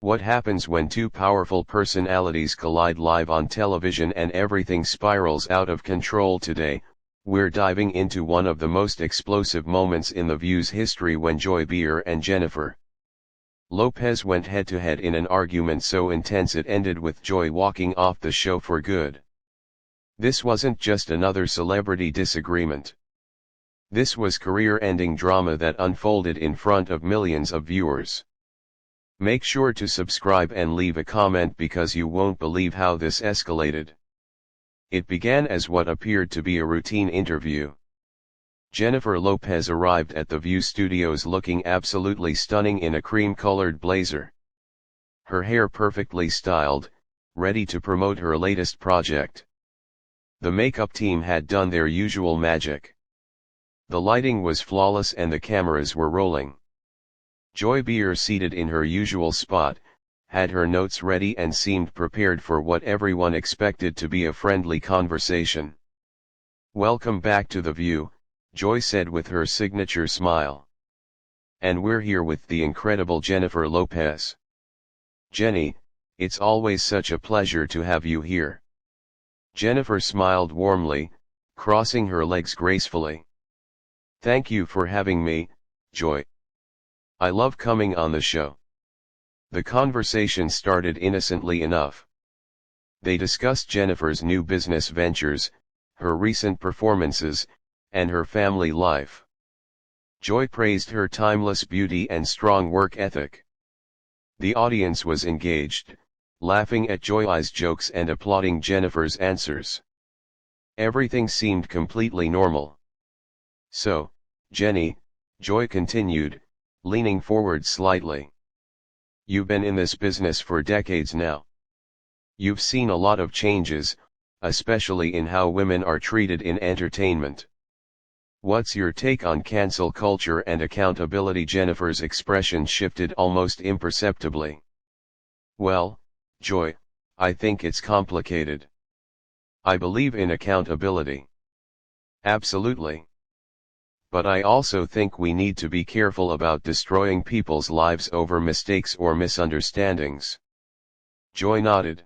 What happens when two powerful personalities collide live on television and everything spirals out of control today? We're diving into one of the most explosive moments in The View's history when Joy Behar and Jennifer Lopez went head-to-head in an argument so intense it ended with Joy walking off the show for good. This wasn't just another celebrity disagreement. This was career-ending drama that unfolded in front of millions of viewers. Make sure to subscribe and leave a comment because you won't believe how this escalated. It began as what appeared to be a routine interview. Jennifer Lopez arrived at the View studios looking absolutely stunning in a cream-colored blazer. Her hair perfectly styled, ready to promote her latest project. The makeup team had done their usual magic. The lighting was flawless and the cameras were rolling. Joy Behar, seated in her usual spot, had her notes ready and seemed prepared for what everyone expected to be a friendly conversation. "Welcome back to The View," Joy said with her signature smile. "And we're here with the incredible Jennifer Lopez. Jenny, it's always such a pleasure to have you here." Jennifer smiled warmly, crossing her legs gracefully. "Thank you for having me, Joy. I love coming on the show." The conversation started innocently enough. They discussed Jennifer's new business ventures, her recent performances, and her family life. Joy praised her timeless beauty and strong work ethic. The audience was engaged, laughing at Joy's jokes and applauding Jennifer's answers. Everything seemed completely normal. "So, Jenny," Joy continued, leaning forward slightly. "You've been in this business for decades now. You've seen a lot of changes, especially in how women are treated in entertainment. What's your take on cancel culture and accountability?" Jennifer's expression shifted almost imperceptibly. "Well, Joy, I think it's complicated. I believe in accountability. Absolutely. But I also think we need to be careful about destroying people's lives over mistakes or misunderstandings." Joy nodded.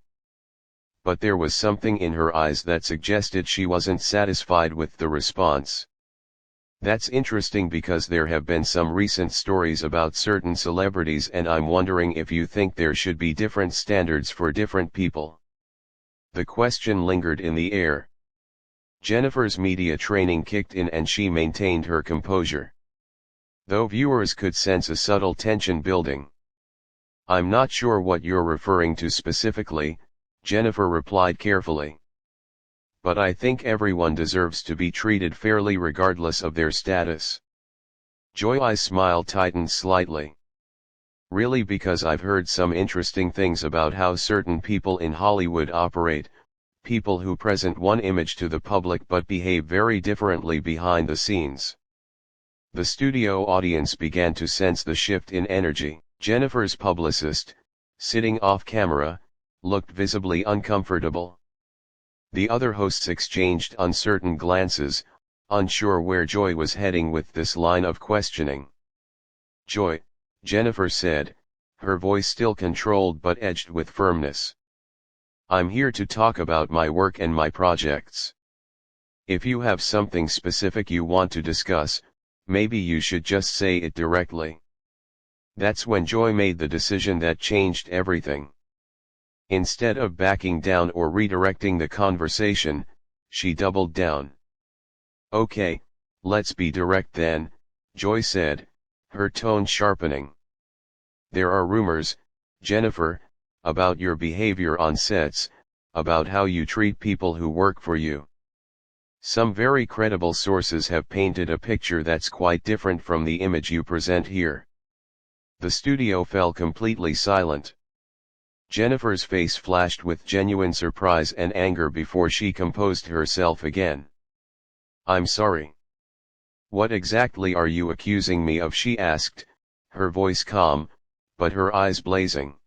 But there was something in her eyes that suggested she wasn't satisfied with the response. "That's interesting because there have been some recent stories about certain celebrities and I'm wondering if you think there should be different standards for different people." The question lingered in the air. Jennifer's media training kicked in and she maintained her composure, though viewers could sense a subtle tension building. "I'm not sure what you're referring to specifically," Jennifer replied carefully. "But I think everyone deserves to be treated fairly regardless of their status." Joy's smile tightened slightly. "Really? Because I've heard some interesting things about how certain people in Hollywood operate, people who present one image to the public but behave very differently behind the scenes." The studio audience began to sense the shift in energy. Jennifer's publicist, sitting off camera, looked visibly uncomfortable. The other hosts exchanged uncertain glances, unsure where Joy was heading with this line of questioning. "Joy," Jennifer said, her voice still controlled but edged with firmness. "I'm here to talk about my work and my projects. If you have something specific you want to discuss, maybe you should just say it directly." That's when Joy made the decision that changed everything. Instead of backing down or redirecting the conversation, she doubled down. "Okay, let's be direct then," Joy said, her tone sharpening. "There are rumors, Jennifer, about your behavior on sets, about how you treat people who work for you. Some very credible sources have painted a picture that's quite different from the image you present here." The studio fell completely silent. Jennifer's face flashed with genuine surprise and anger before she composed herself again. "I'm sorry. What exactly are you accusing me of?" she asked, her voice calm, but her eyes blazing.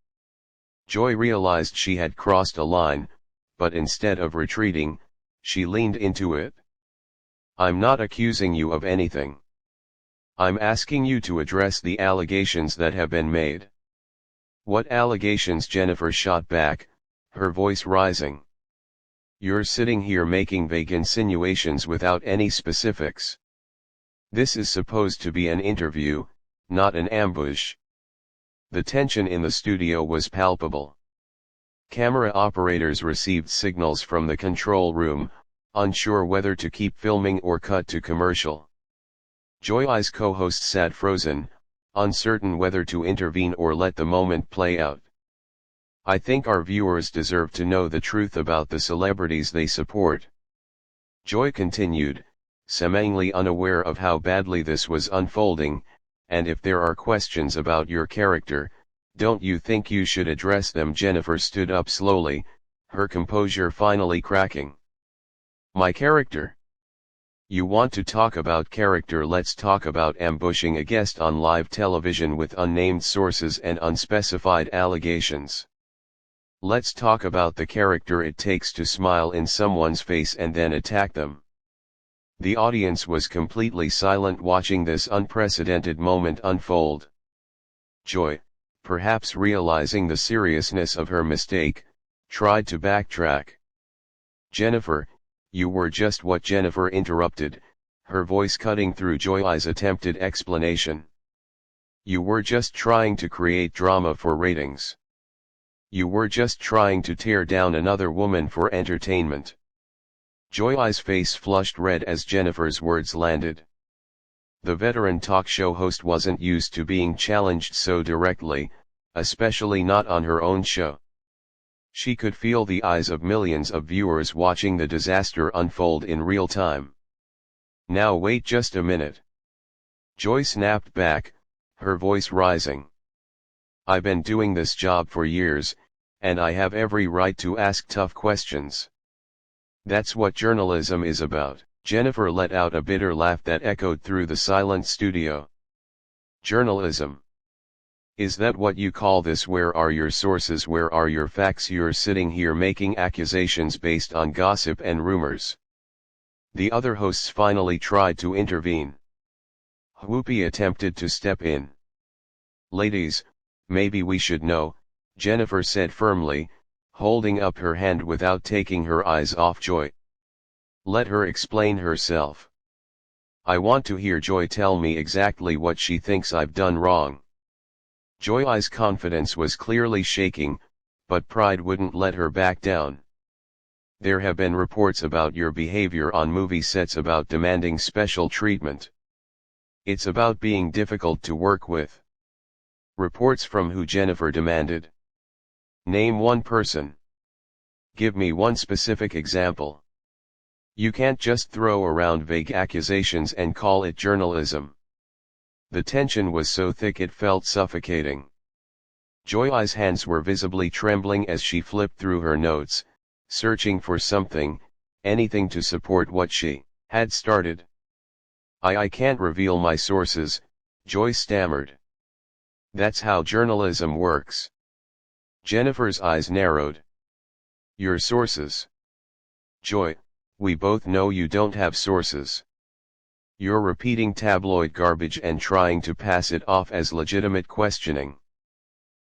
Joy realized she had crossed a line, but instead of retreating, she leaned into it. "I'm not accusing you of anything. I'm asking you to address the allegations that have been made." What allegations? Jennifer shot back, her voice rising. You're sitting here making vague insinuations without any specifics. This is supposed to be an interview, not an ambush. The tension in the studio was palpable. Camera operators received signals from the control room, unsure whether to keep filming or cut to commercial. Joy's co-host sat frozen, uncertain whether to intervene or let the moment play out. I think our viewers deserve to know the truth about the celebrities they support. Joy continued, seemingly unaware of how badly this was unfolding, and if there are questions about your character, don't you think you should address them? Jennifer stood up slowly, her composure finally cracking. My character? You want to talk about character? Let's talk about ambushing a guest on live television with unnamed sources and unspecified allegations. Let's talk about the character it takes to smile in someone's face and then attack them. The audience was completely silent watching this unprecedented moment unfold. Joy, perhaps realizing the seriousness of her mistake, tried to backtrack. Jennifer, you were just what? Jennifer interrupted, her voice cutting through Joy's attempted explanation. You were just trying to create drama for ratings. You were just trying to tear down another woman for entertainment. Joy's face flushed red as Jennifer's words landed. The veteran talk show host wasn't used to being challenged so directly, especially not on her own show. She could feel the eyes of millions of viewers watching the disaster unfold in real time. Now wait just a minute. Joy snapped back, her voice rising. I've been doing this job for years, and I have every right to ask tough questions. That's what journalism is about. Jennifer let out a bitter laugh that echoed through the silent studio. Journalism? Is that what you call this? Where are your sources? Where are your facts? You're sitting here making accusations based on gossip and rumors. The other hosts finally tried to intervene. Whoopi attempted to step in. Ladies, maybe we should know, Jennifer said firmly, holding up her hand without taking her eyes off Joy. Let her explain herself. I want to hear Joy tell me exactly what she thinks I've done wrong. Joy's confidence was clearly shaking, but pride wouldn't let her back down. There have been reports about your behavior on movie sets, about demanding special treatment. It's about being difficult to work with. Reports from who? Jennifer demanded. Name one person. Give me one specific example. You can't just throw around vague accusations and call it journalism. The tension was so thick it felt suffocating. Joy's hands were visibly trembling as she flipped through her notes, searching for something, anything to support what she had started. I can't reveal my sources, Joy stammered. That's how journalism works. Jennifer's eyes narrowed. Your sources? Joy, we both know you don't have sources. You're repeating tabloid garbage and trying to pass it off as legitimate questioning.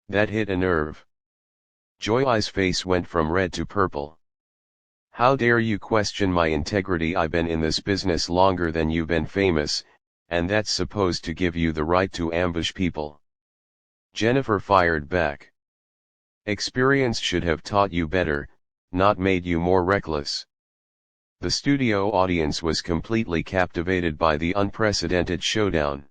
That hit a nerve. Joy's face went from red to purple. How dare you question my integrity? I've been in this business longer than you've been famous, and that's supposed to give you the right to ambush people. Jennifer fired back. Experience should have taught you better, not made you more reckless. The studio audience was completely captivated by the unprecedented showdown.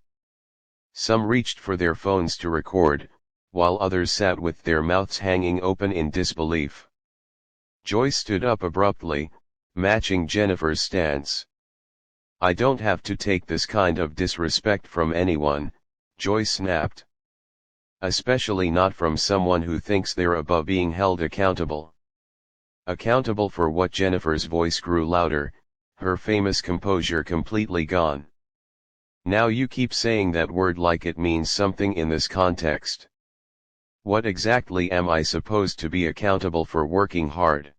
Some reached for their phones to record, while others sat with their mouths hanging open in disbelief. Joy stood up abruptly, matching Jennifer's stance. I don't have to take this kind of disrespect from anyone, Joy snapped. Especially not from someone who thinks they're above being held accountable. Accountable for what? Jennifer's voice grew louder, her famous composure completely gone. Now you keep saying that word like it means something in this context. What exactly am I supposed to be accountable for? Working hard?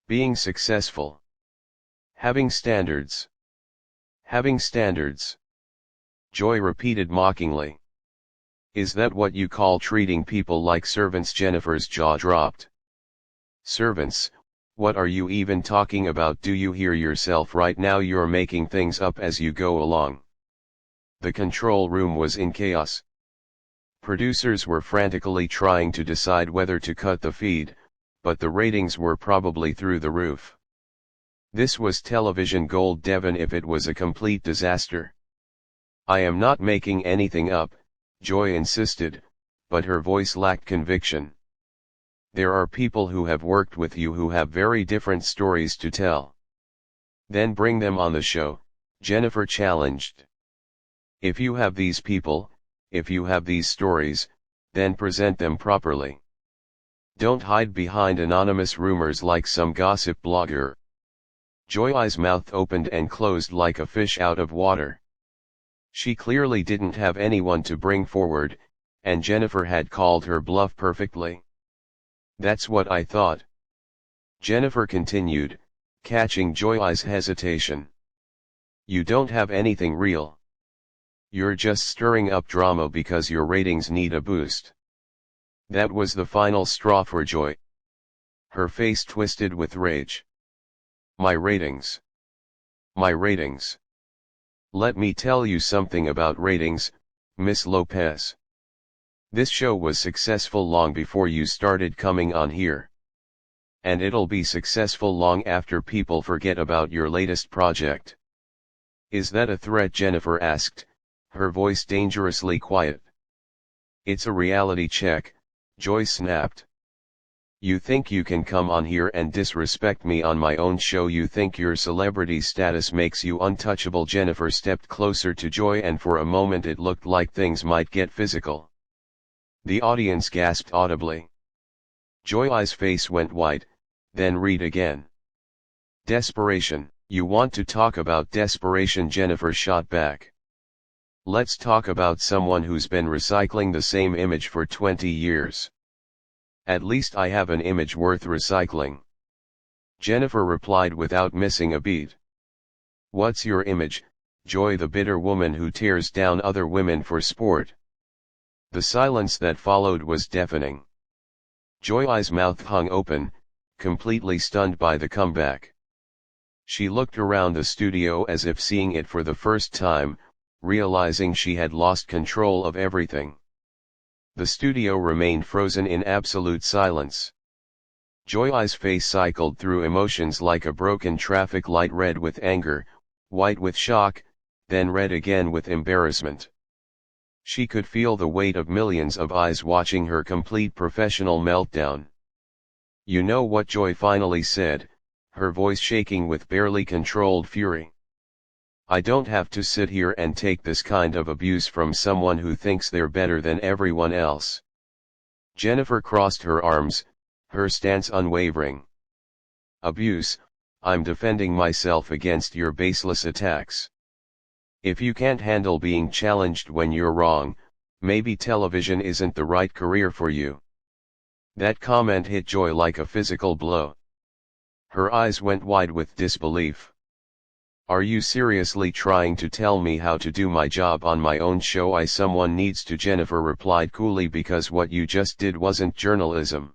Being successful? Having standards? Having standards? Joy repeated mockingly. Is that what you call treating people like servants? Jennifer's jaw dropped. Servants? What are you even talking about? Do you hear yourself right now? You're making things up as you go along. The control room was in chaos. Producers were frantically trying to decide whether to cut the feed, but the ratings were probably through the roof. This was television gold, Devon, if it was a complete disaster. I am not making anything up, Joy insisted, but her voice lacked conviction. There are people who have worked with you who have very different stories to tell. Then bring them on the show, Jennifer challenged. If you have these people, if you have these stories, then present them properly. Don't hide behind anonymous rumors like some gossip blogger. Joy's mouth opened and closed like a fish out of water. She clearly didn't have anyone to bring forward, and Jennifer had called her bluff perfectly. That's what I thought. Jennifer continued, catching Joy's hesitation. You don't have anything real. You're just stirring up drama because your ratings need a boost. That was the final straw for Joy. Her face twisted with rage. My ratings. My ratings. Let me tell you something about ratings, Miss Lopez. This show was successful long before you started coming on here. And it'll be successful long after people forget about your latest project. Is that a threat? Jennifer asked, her voice dangerously quiet. It's a reality check, Joy snapped. You think you can come on here and disrespect me on my own show? You think your celebrity status makes you untouchable? Jennifer stepped closer to Joy, and for a moment it looked like things might get physical. The audience gasped audibly. Joy's face went white, then red again. Desperation. You want to talk about desperation? Jennifer shot back. Let's talk about someone who's been recycling the same image for 20 years. At least I have an image worth recycling. Jennifer replied without missing a beat. What's your image, Joy? The bitter woman who tears down other women for sport. The silence that followed was deafening. Joy's mouth hung open, completely stunned by the comeback. She looked around the studio as if seeing it for the first time, realizing she had lost control of everything. The studio remained frozen in absolute silence. Joy's face cycled through emotions like a broken traffic light: red with anger, white with shock, then red again with embarrassment. She could feel the weight of millions of eyes watching her complete professional meltdown. You know what? Joy finally said, her voice shaking with barely controlled fury. I don't have to sit here and take this kind of abuse from someone who thinks they're better than everyone else. Jennifer crossed her arms, her stance unwavering. Abuse? I'm defending myself against your baseless attacks. If you can't handle being challenged when you're wrong, maybe television isn't the right career for you. That comment hit Joy like a physical blow. Her eyes went wide with disbelief. Are you seriously trying to tell me how to do my job on my own show? Someone needs to. Jennifer replied coolly, because what you just did wasn't journalism.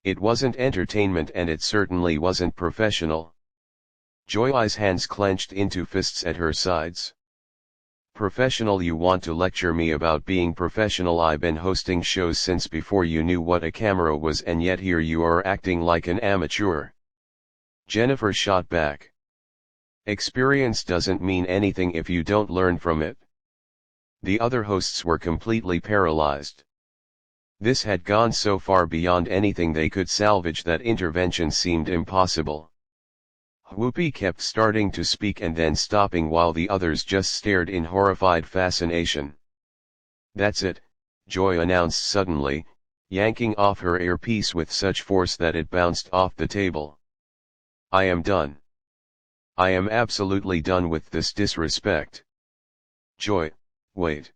It wasn't entertainment, and it certainly wasn't professional. Joy's hands clenched into fists at her sides. Professional? You want to lecture me about being professional? I've been hosting shows since before you knew what a camera was, and yet here you are acting like an amateur. Jennifer shot back. Experience doesn't mean anything if you don't learn from it. The other hosts were completely paralyzed. This had gone so far beyond anything they could salvage that intervention seemed impossible. Whoopi kept starting to speak and then stopping, while the others just stared in horrified fascination. That's it, Joy announced suddenly, yanking off her earpiece with such force that it bounced off the table. I am done. I am absolutely done with this disrespect. Joy, wait.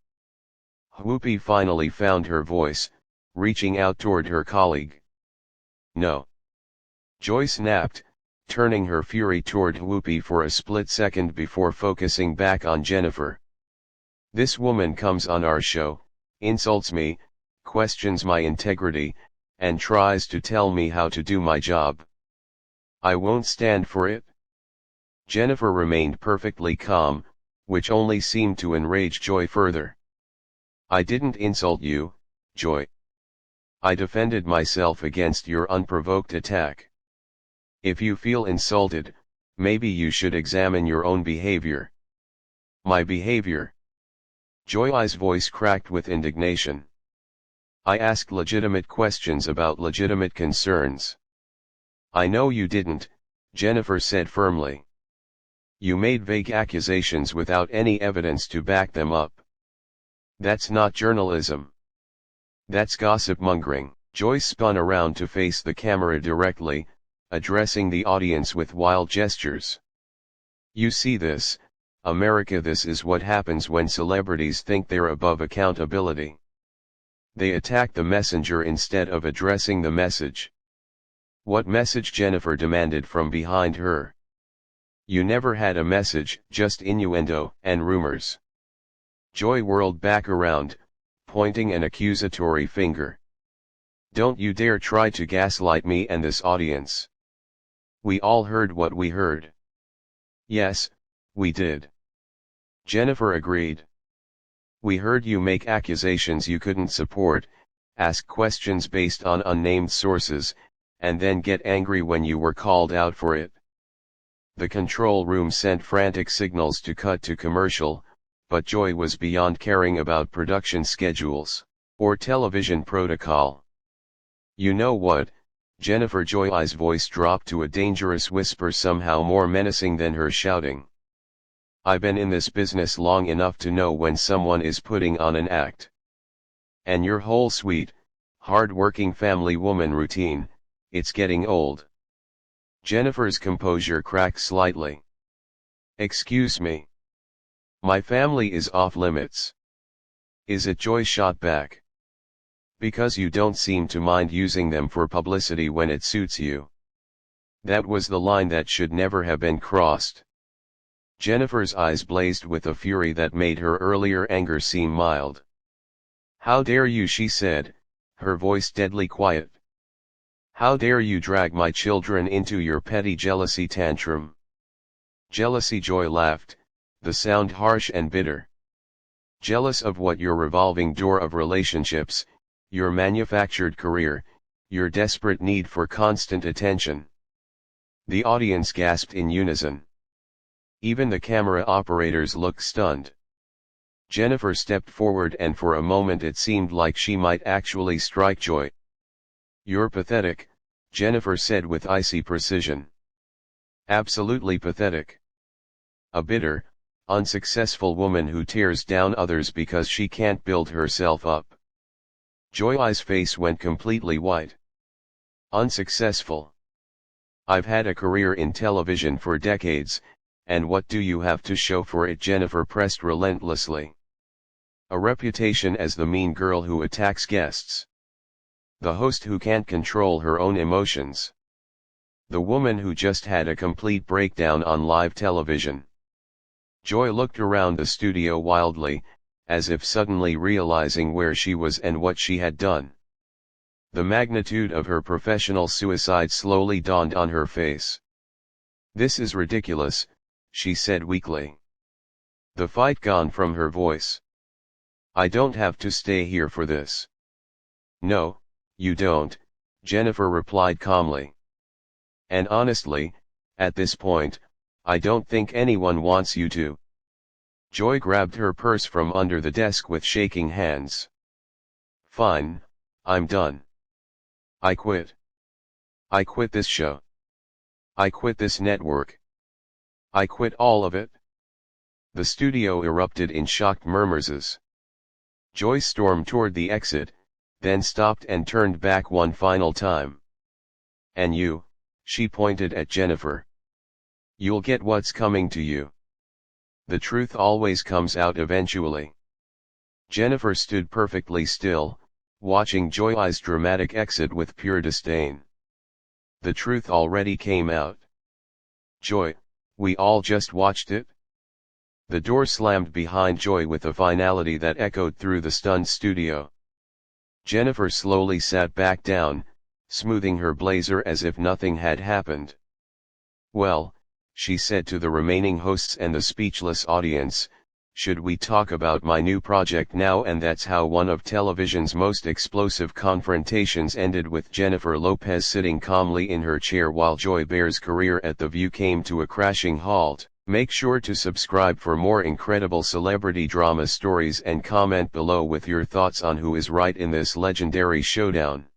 Whoopi finally found her voice, reaching out toward her colleague. No. Joy snapped, turning her fury toward Whoopi for a split second before focusing back on Jennifer. This woman comes on our show, insults me, questions my integrity, and tries to tell me how to do my job. I won't stand for it. Jennifer remained perfectly calm, which only seemed to enrage Joy further. I didn't insult you, Joy. I defended myself against your unprovoked attack. If you feel insulted, maybe you should examine your own behavior. My behavior? Joy's voice cracked with indignation. I asked legitimate questions about legitimate concerns. I know you didn't, Jennifer said firmly. You made vague accusations without any evidence to back them up. That's not journalism. That's gossip mongering. Joy spun around to face the camera directly, addressing the audience with wild gestures. You see this, America, this is what happens when celebrities think they're above accountability. They attack the messenger instead of addressing the message. What message? Jennifer demanded from behind her. You never had a message, just innuendo and rumors. Joy whirled back around, pointing an accusatory finger. Don't you dare try to gaslight me and this audience. We all heard what we heard. Yes, we did. Jennifer agreed. We heard you make accusations you couldn't support, ask questions based on unnamed sources, and then get angry when you were called out for it. The control room sent frantic signals to cut to commercial, but Joy was beyond caring about production schedules or television protocol. You know what, Jennifer? Joy's voice dropped to a dangerous whisper, somehow more menacing than her shouting. I've been in this business long enough to know when someone is putting on an act. And your whole sweet, hard-working family woman routine, it's getting old. Jennifer's composure cracked slightly. Excuse me. My family is off limits. Is it? Joy shot back. Because you don't seem to mind using them for publicity when it suits you. That was the line that should never have been crossed. Jennifer's eyes blazed with a fury that made her earlier anger seem mild. How dare you? She said, her voice deadly quiet. How dare you drag my children into your petty jealousy tantrum? Jealousy? Joy laughed, the sound harsh and bitter. Jealous of what? Your revolving door of relationships, your manufactured career, your desperate need for constant attention. The audience gasped in unison. Even the camera operators looked stunned. Jennifer stepped forward, and for a moment it seemed like she might actually strike Joy. You're pathetic, Jennifer said with icy precision. Absolutely pathetic. A bitter, unsuccessful woman who tears down others because she can't build herself up. Joy's face went completely white. Unsuccessful. I've had a career in television for decades, and what do you have to show for it? Jennifer pressed relentlessly. A reputation as the mean girl who attacks guests. The host who can't control her own emotions. The woman who just had a complete breakdown on live television. Joy looked around the studio wildly, as if suddenly realizing where she was and what she had done. The magnitude of her professional suicide slowly dawned on her face. This is ridiculous, she said weakly. The fight gone from her voice. I don't have to stay here for this. No, you don't, Jennifer replied calmly. And honestly, at this point, I don't think anyone wants you to. Joy grabbed her purse from under the desk with shaking hands. Fine, I'm done. I quit. I quit this show. I quit this network. I quit all of it. The studio erupted in shocked murmurs. Joy stormed toward the exit, then stopped and turned back one final time. And you, she pointed at Jennifer. You'll get what's coming to you. The truth always comes out eventually. Jennifer stood perfectly still, watching Joy's dramatic exit with pure disdain. The truth already came out. Joy, we all just watched it. The door slammed behind Joy with a finality that echoed through the stunned studio. Jennifer slowly sat back down, smoothing her blazer as if nothing had happened. "Well," she said to the remaining hosts and the speechless audience, "should we talk about my new project now?" And that's how one of television's most explosive confrontations ended, with Jennifer Lopez sitting calmly in her chair while Joy Behar's career at The View came to a crashing halt. Make sure to subscribe for more incredible celebrity drama stories and comment below with your thoughts on who is right in this legendary showdown.